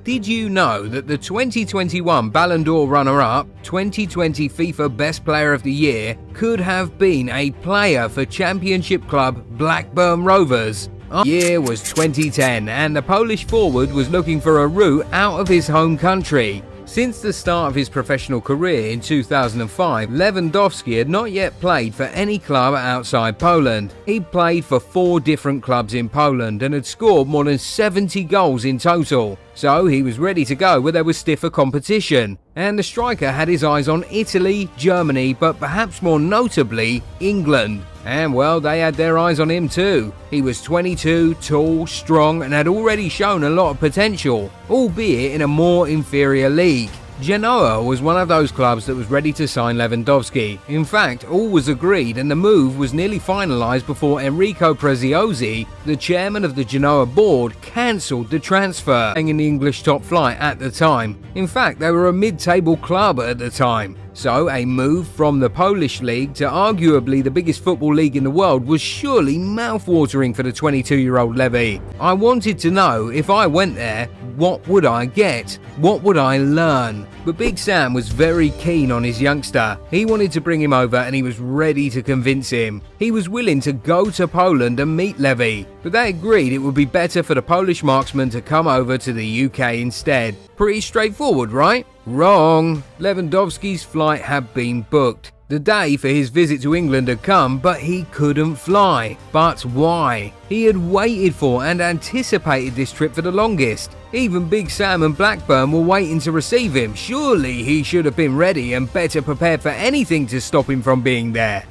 Did you know that the 2021 Ballon d'Or runner-up, 2020 FIFA Best Player of the Year, could have been a player for Championship club Blackburn Rovers? Our year was 2010 and the Polish forward was looking for a route out of his home country. Since the start of his professional career in 2005, Lewandowski had not yet played for any club outside Poland. He'd played for 4 different clubs in Poland and had scored more than 70 goals in total. So he was ready to go where there was stiffer competition. And the striker had his eyes on Italy, Germany, but perhaps more notably, England. And well, they had their eyes on him too. He was 22, tall, strong, and had already shown a lot of potential, albeit in a more inferior league. Genoa was one of those clubs that was ready to sign Lewandowski. In fact, all was agreed and the move was nearly finalised before Enrico Preziosi, the chairman of the Genoa board, cancelled the transfer, in the English top flight at the time. In fact, they were a mid-table club at the time. So a move from the Polish league to arguably the biggest football league in the world was surely mouth-watering for the 22-year-old Levy. I wanted to know, if I went there, what would I get? What would I learn? But Big Sam was very keen on his youngster. He wanted to bring him over and he was ready to convince him. He was willing to go to Poland and meet Levy, but they agreed it would be better for the Polish marksman to come over to the UK instead. Pretty straightforward, right? Wrong. Lewandowski's flight had been booked. The day for his visit to England had come, but he couldn't fly. But why? He had waited for and anticipated this trip for the longest. Even Big Sam and Blackburn were waiting to receive him. Surely he should have been ready and better prepared for anything to stop him from being there.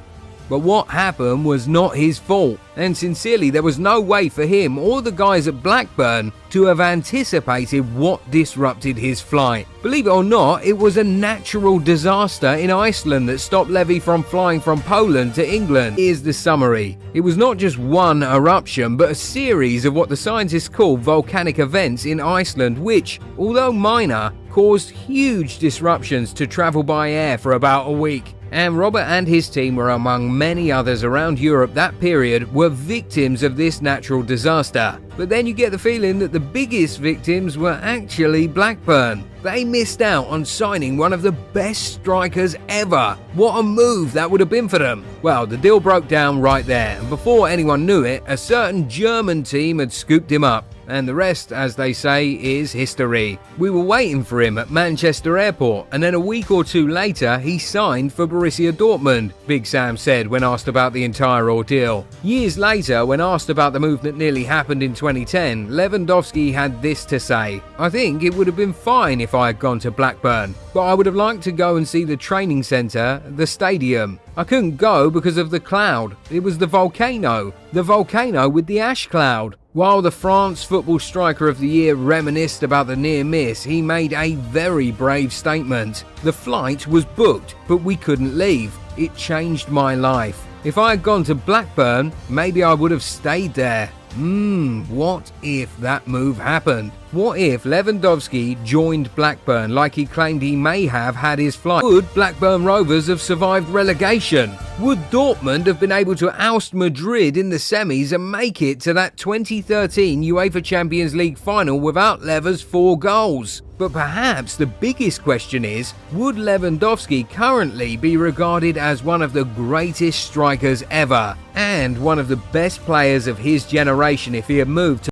But what happened was not his fault, and sincerely there was no way for him or the guys at Blackburn to have anticipated what disrupted his flight. Believe it or not, it was a natural disaster in Iceland that stopped Levy from flying from Poland to England. Here's the summary. It was not just one eruption, but a series of what the scientists call volcanic events in Iceland which, although minor, caused huge disruptions to travel by air for about a week. And Robert and his team were among many others around Europe that period were victims of this natural disaster. But then you get the feeling that the biggest victims were actually Blackburn. They missed out on signing one of the best strikers ever. What a move that would have been for them. Well, the deal broke down right there, and before anyone knew it, a certain German team had scooped him up. And the rest, as they say, is history. We were waiting for him at Manchester Airport, and then a week or two later, he signed for Borussia Dortmund, Big Sam said when asked about the entire ordeal. Years later, when asked about the move that nearly happened in 2010, Lewandowski had this to say: "I think it would have been fine if I had gone to Blackburn, but I would have liked to go and see the training centre, the stadium. I couldn't go because of the cloud. It was the volcano with the ash cloud." While the France Football Striker of the Year reminisced about the near miss, he made a very brave statement. "The flight was booked, but we couldn't leave. It changed my life. If I had gone to Blackburn, maybe I would have stayed there." What if that move happened? What if Lewandowski joined Blackburn like he claimed he may have had his flight? Would Blackburn Rovers have survived relegation? Would Dortmund have been able to oust Madrid in the semis and make it to that 2013 UEFA Champions League final without Lever's 4 goals? But perhaps the biggest question is, would Lewandowski currently be regarded as one of the greatest strikers ever and one of the best players of his generation if he had moved to